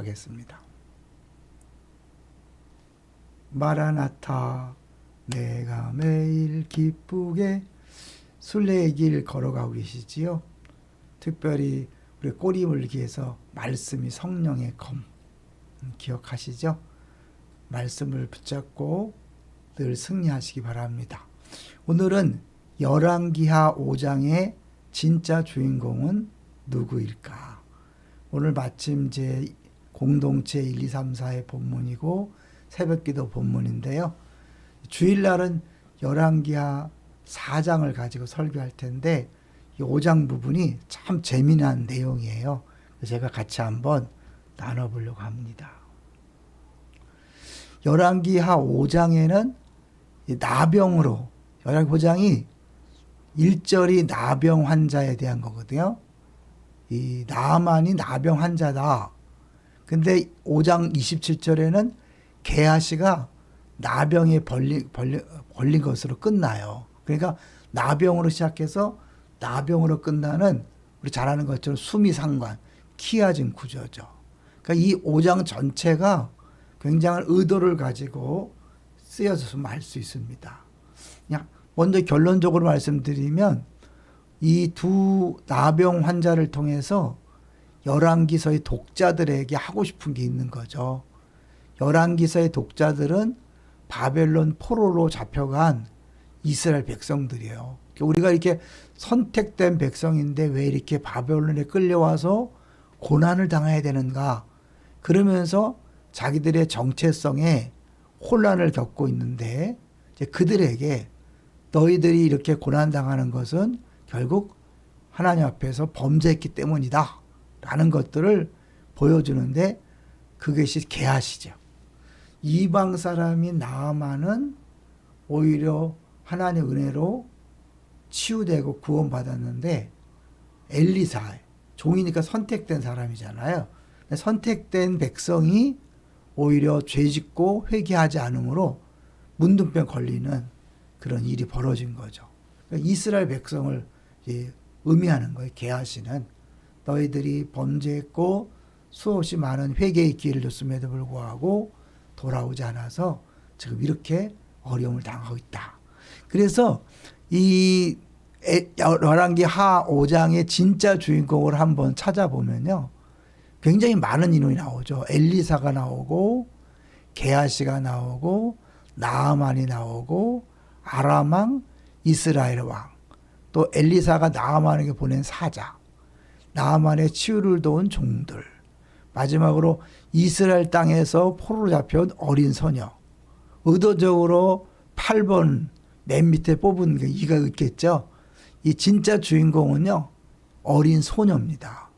하겠습니다. 마라나타, 내가 매일 기쁘게 순례의 길 걸어가고 계시지요. 특별히 우리 꼬리 물기에서 말씀이 성령의 검, 기억하시죠? 말씀을 붙잡고 늘 승리하시기 바랍니다. 오늘은 열왕기하 5장의 진짜 주인공은 누구일까? 오늘 마침 제 공동체 1, 2, 3, 4의 본문이고 새벽기도 본문인데요. 주일날은 열왕기하 4장을 가지고 설교할 텐데 이 5장 부분이 참 재미난 내용이에요. 제가 같이 한번 나눠보려고 합니다. 열왕기하 5장에는 나병으로, 열왕기 5장이 1절이 나병 환자에 대한 거거든요. 이 나만이 나병 환자다. 근데 5장 27절에는 게하시가 나병에 걸린 것으로 끝나요. 그러니까 나병으로 시작해서 나병으로 끝나는 우리 잘 아는 것처럼 수미상관, 키아진 구조죠. 그러니까 이 5장 전체가 굉장한 의도를 가지고 쓰여져서 알 수 있습니다. 그냥 먼저 결론적으로 말씀드리면 이 두 나병 환자를 통해서 열왕기서의 독자들에게 하고 싶은 게 있는 거죠. 열왕기서의 독자들은 바벨론 포로로 잡혀간 이스라엘 백성들이에요. 우리가 이렇게 선택된 백성인데 왜 이렇게 바벨론에 끌려와서 고난을 당해야 되는가? 그러면서 자기들의 정체성에 혼란을 겪고 있는데 이제 그들에게 너희들이 이렇게 고난당하는 것은 결국 하나님 앞에서 범죄했기 때문이다 라는 것들을 보여주는데 그것이 게하시죠. 이방 사람인 나아만은 오히려 하나님의 은혜로 치유되고 구원받았는데 엘리사, 종이니까 선택된 사람이잖아요. 선택된 백성이 오히려 죄짓고 회개하지 않으므로 문둥병 걸리는 그런 일이 벌어진 거죠. 그러니까 이스라엘 백성을 의미하는 거예요. 게하시는 너희들이 범죄했고 수없이 많은 회개의 기회를 줬음에도 불구하고 돌아오지 않아서 지금 이렇게 어려움을 당하고 있다. 그래서 이 열왕기하 5장의 진짜 주인공을 한번 찾아보면요. 굉장히 많은 인물이 나오죠. 엘리사가 나오고 게하시가 나오고 나아만이 나오고 아람 왕, 이스라엘 왕, 또 엘리사가 나아만에게 보낸 사자, 나아만의 치유를 도운 종들, 마지막으로 이스라엘 땅에서 포로로 잡혀온 어린 소녀, 의도적으로 8번 맨 밑에 뽑은 게 이가 있겠죠. 이 진짜 주인공은요, 어린 소녀입니다.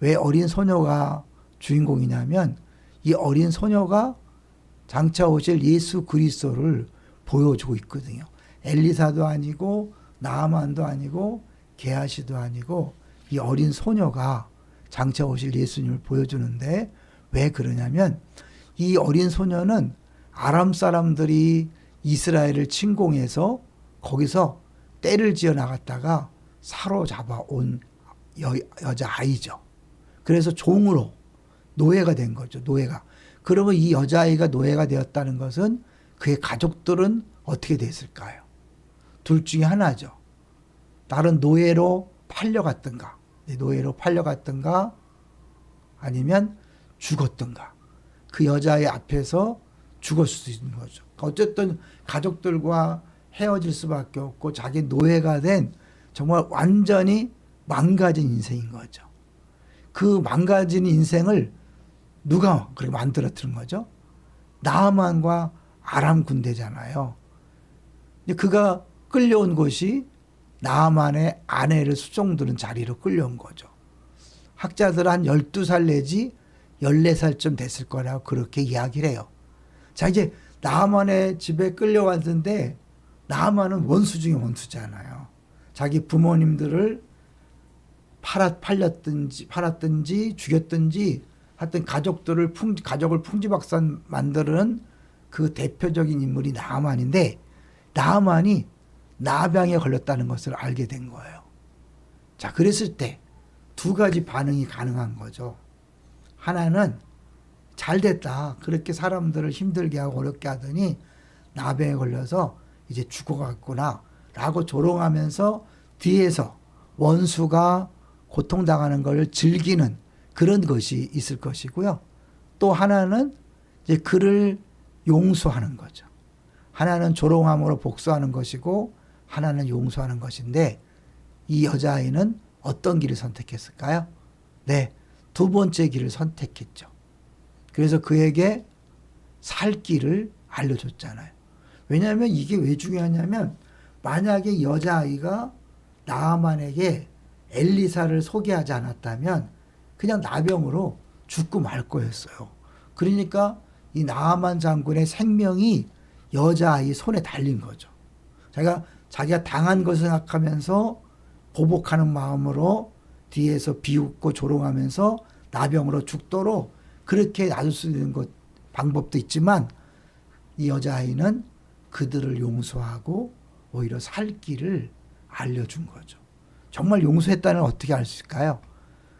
왜 어린 소녀가 주인공이냐면 이 어린 소녀가 장차 오실 예수 그리스도를 보여주고 있거든요. 엘리사도 아니고 나아만도 아니고 게하시도 아니고 이 어린 소녀가 장차 오실 예수님을 보여주는데 왜 그러냐면 이 어린 소녀는 아람 사람들이 이스라엘을 침공해서 거기서 떼를 지어 나갔다가 사로잡아 온 여자아이죠. 그래서 종으로 노예가 된 거죠. 노예가. 그러면 이 여자아이가 노예가 되었다는 것은 그의 가족들은 어떻게 됐을까요? 둘 중에 하나죠. 다른 노예로 팔려갔던가, 노예로 팔려갔던가, 아니면 죽었던가. 그 여자의 앞에서 죽을 수도 있는 거죠. 어쨌든 가족들과 헤어질 수밖에 없고 자기 노예가 된 정말 완전히 망가진 인생인 거죠. 그 망가진 인생을 누가 그렇게 만들어뜨린 거죠? 나아만과 아람 군대잖아요. 그가 끌려온 곳이 나아만의 아내를 수종드는 자리로 끌려온 거죠. 학자들은 한 12살 내지 14살쯤 됐을 거라고 그렇게 이야기를 해요. 자, 이제 나아만의 집에 끌려왔는데 나아만은 원수 중에 원수잖아요. 자기 부모님들을 팔았든지 죽였든지 하여튼 가족을 풍지박산 만드는 그 대표적인 인물이 나아만인데 나아만이 나병에 걸렸다는 것을 알게 된 거예요. 자, 그랬을 때 두 가지 반응이 가능한 거죠. 하나는 잘 됐다. 그렇게 사람들을 힘들게 하고 어렵게 하더니 나병에 걸려서 이제 죽어갔구나 라고 조롱하면서 뒤에서 원수가 고통당하는 걸 즐기는 그런 것이 있을 것이고요. 또 하나는 이제 그를 용서하는 거죠. 하나는 조롱함으로 복수하는 것이고 하나는 용서하는 것인데 이 여자아이는 어떤 길을 선택했을까요? 네, 두 번째 길을 선택했죠. 그래서 그에게 살 길을 알려줬잖아요. 왜냐하면 이게 왜 중요하냐면 만약에 여자아이가 나아만에게 엘리사를 소개하지 않았다면 그냥 나병으로 죽고 말 거였어요. 그러니까 이 나아만 장군의 생명이 여자아이 손에 달린 거죠. 자기가 당한 것을 생각하면서 보복하는 마음으로 뒤에서 비웃고 조롱하면서 나병으로 죽도록 그렇게 놔둘 수 있는 방법도 있지만 이 여자아이는 그들을 용서하고 오히려 살 길을 알려준 거죠. 정말 용서했다는 어떻게 알 수 있을까요?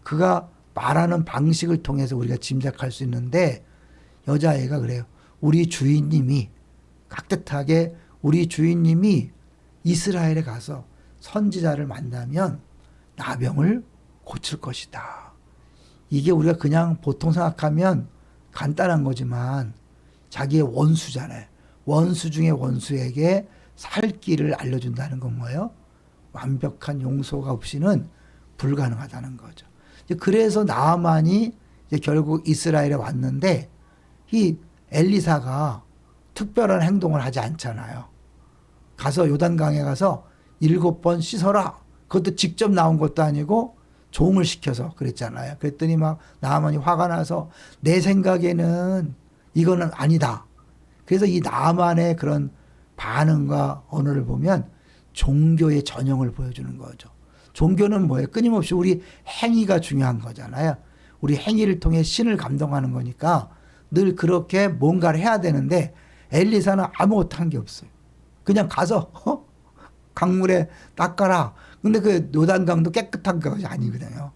그가 말하는 방식을 통해서 우리가 짐작할 수 있는데 여자아이가 그래요. 우리 주인님이 깍듯하게 우리 주인님이 이스라엘에 가서 선지자를 만나면 나병을 고칠 것이다. 이게 우리가 그냥 보통 생각하면 간단한 거지만 자기의 원수잖아요. 원수 중에 원수에게 살 길을 알려준다는 건 뭐예요? 완벽한 용서가 없이는 불가능하다는 거죠. 그래서 나아만이 이제 결국 이스라엘에 왔는데 이 엘리사가 특별한 행동을 하지 않잖아요. 가서 요단강에 가서 7번 씻어라. 그것도 직접 나온 것도 아니고 종을 시켜서 그랬잖아요. 그랬더니 막 나아만이 화가 나서 내 생각에는 이거는 아니다. 그래서 이 나아만의 그런 반응과 언어를 보면 종교의 전형을 보여주는 거죠. 종교는 뭐예요? 끊임없이 우리 행위가 중요한 거잖아요. 우리 행위를 통해 신을 감동하는 거니까 늘 그렇게 뭔가를 해야 되는데 엘리사는 아무것도 한 게 없어요. 그냥 가서 강물에 닦아라. 근데 그 요단강도 깨끗한 것이 아니거든요.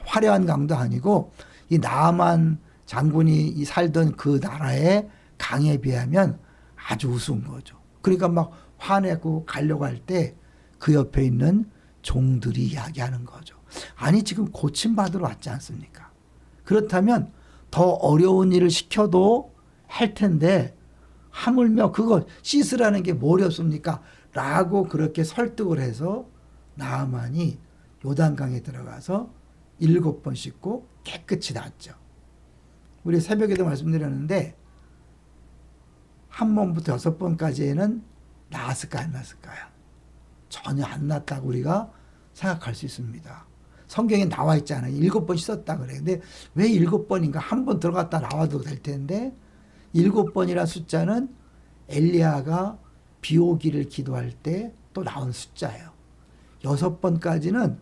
화려한 강도 아니고 이 나아만 장군이 이 살던 그 나라의 강에 비하면 아주 우스운 거죠. 그러니까 막 화내고 가려고 할 때 그 옆에 있는 종들이 이야기하는 거죠. 아니 지금 고침받으러 왔지 않습니까? 그렇다면 더 어려운 일을 시켜도 할 텐데 하물며 그거 씻으라는 게 뭘 없습니까? 라고 그렇게 설득을 해서 나아만이 요단강에 들어가서 7번 씻고 깨끗이 낫죠. 우리 새벽에도 말씀드렸는데 한 번부터 6번까지는 나았을까 안 나았을까요? 전혀 안 낫다고 우리가 생각할 수 있습니다. 성경에 나와 있잖아요. 7번 씻었다 그래요. 근데 왜 7번인가? 한 번 들어갔다 나와도 될 텐데 7번이라 숫자는 엘리야가 비 오기를 기도할 때 또 나온 숫자예요. 6번까지는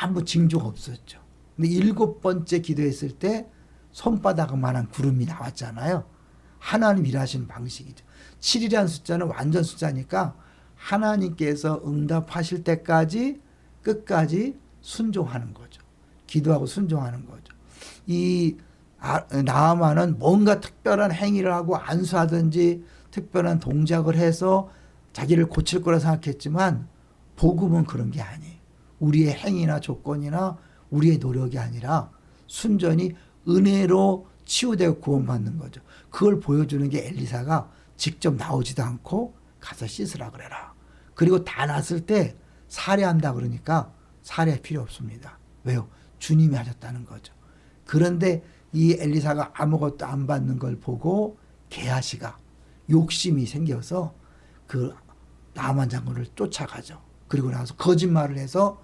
아무 징조가 없었죠. 근데 7번째 기도했을 때 손바닥만한 구름이 나왔잖아요. 하나님 일하시는 방식이죠. 7이라는 숫자는 완전 숫자니까 하나님께서 응답하실 때까지 끝까지 순종하는 거죠. 기도하고 순종하는 거죠. 이 나아만은 뭔가 특별한 행위를 하고 안수하든지 특별한 동작을 해서 자기를 고칠 거라 생각했지만 복음은 그런 게 아니에요. 우리의 행위나 조건이나 우리의 노력이 아니라 순전히 은혜로 치유되고 구원받는 거죠. 그걸 보여주는 게 엘리사가 직접 나오지도 않고 가서 씻으라 그래라. 그리고 다 났을 때 살해한다 그러니까 살해 필요 없습니다. 왜요? 주님이 하셨다는 거죠. 그런데 이 엘리사가 아무것도 안 받는 걸 보고 게하시가 욕심이 생겨서 그 나만 장군을 쫓아가죠. 그리고 나서 거짓말을 해서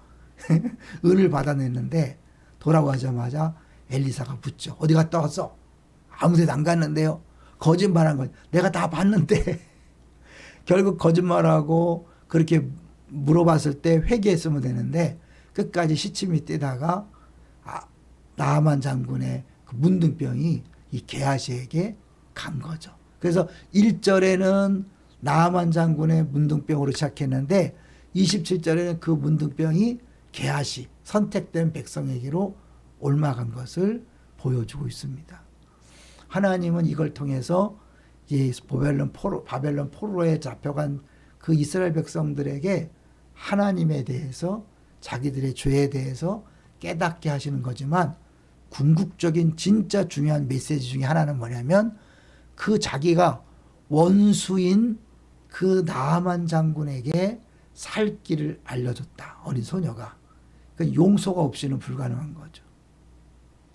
은을 받아냈는데 돌아오자마자 엘리사가 묻죠. 어디 갔다 왔어? 아무 데도 안 갔는데요. 거짓말한 거 내가 다 봤는데 결국 거짓말하고 그렇게 물어봤을 때 회개했으면 되는데 끝까지 시침이 뛰다가 나아만 장군의 그 문둥병이 이 게하시에게 간 거죠. 그래서 1절에는 나아만 장군의 문둥병으로 시작했는데 27절에는 그 문둥병이 게하시 선택된 백성에게로 옮아간 것을 보여주고 있습니다. 하나님은 이걸 통해서 이 바벨론 포로에 잡혀간 그 이스라엘 백성들에게 하나님에 대해서 자기들의 죄에 대해서 깨닫게 하시는 거지만 궁극적인 진짜 중요한 메시지 중에 하나는 뭐냐면 그 자기가 원수인 그 나아만 장군에게 살 길을 알려줬다. 어린 소녀가. 그 용서가 없이는 불가능한 거죠.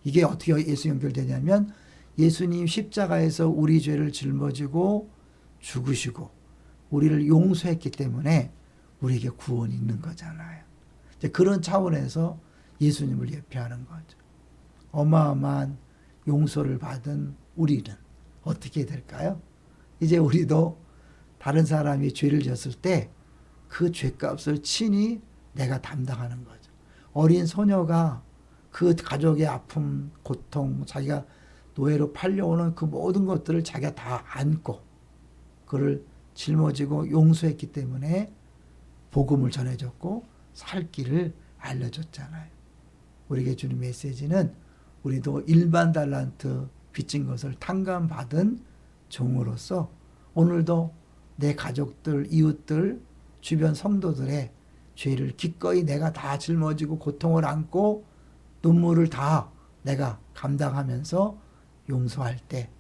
이게 어떻게 예수 연결되냐면 예수님 십자가에서 우리 죄를 짊어지고 죽으시고 우리를 용서했기 때문에 우리에게 구원이 있는 거잖아요. 이제 그런 차원에서 예수님을 예표하는 거죠. 어마어마한 용서를 받은 우리는 어떻게 될까요? 이제 우리도 다른 사람이 죄를 졌을 때 그 죄값을 친히 내가 담당하는 거죠. 어린 소녀가 그 가족의 아픔, 고통, 자기가 노예로 팔려오는 그 모든 것들을 자기가 다 안고 그를 짊어지고 용서했기 때문에 복음을 전해줬고 살 길을 알려줬잖아요. 우리에게 주는 메시지는 우리도 일반 달란트 빚진 것을 탕감받은 종으로서 오늘도 내 가족들, 이웃들, 주변 성도들의 죄를 기꺼이 내가 다 짊어지고 고통을 안고 눈물을 다 내가 감당하면서 용서할 때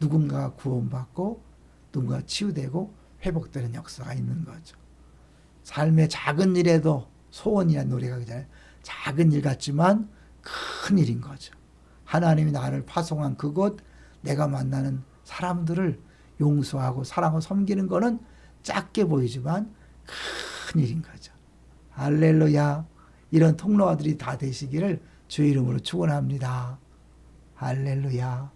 누군가가 구원받고 누군가가 치유되고 회복되는 역사가 있는 거죠. 삶의 작은 일에도 소원이라는 노래가 그잖아요. 작은 일 같지만 큰 일인 거죠. 하나님이 나를 파송한 그곳 내가 만나는 사람들을 용서하고 사랑하고 섬기는 거는 작게 보이지만 큰 일인 거죠. 할렐루야. 이런 통로아들이 다 되시기를 주의 이름으로 축원합니다. 할렐루야.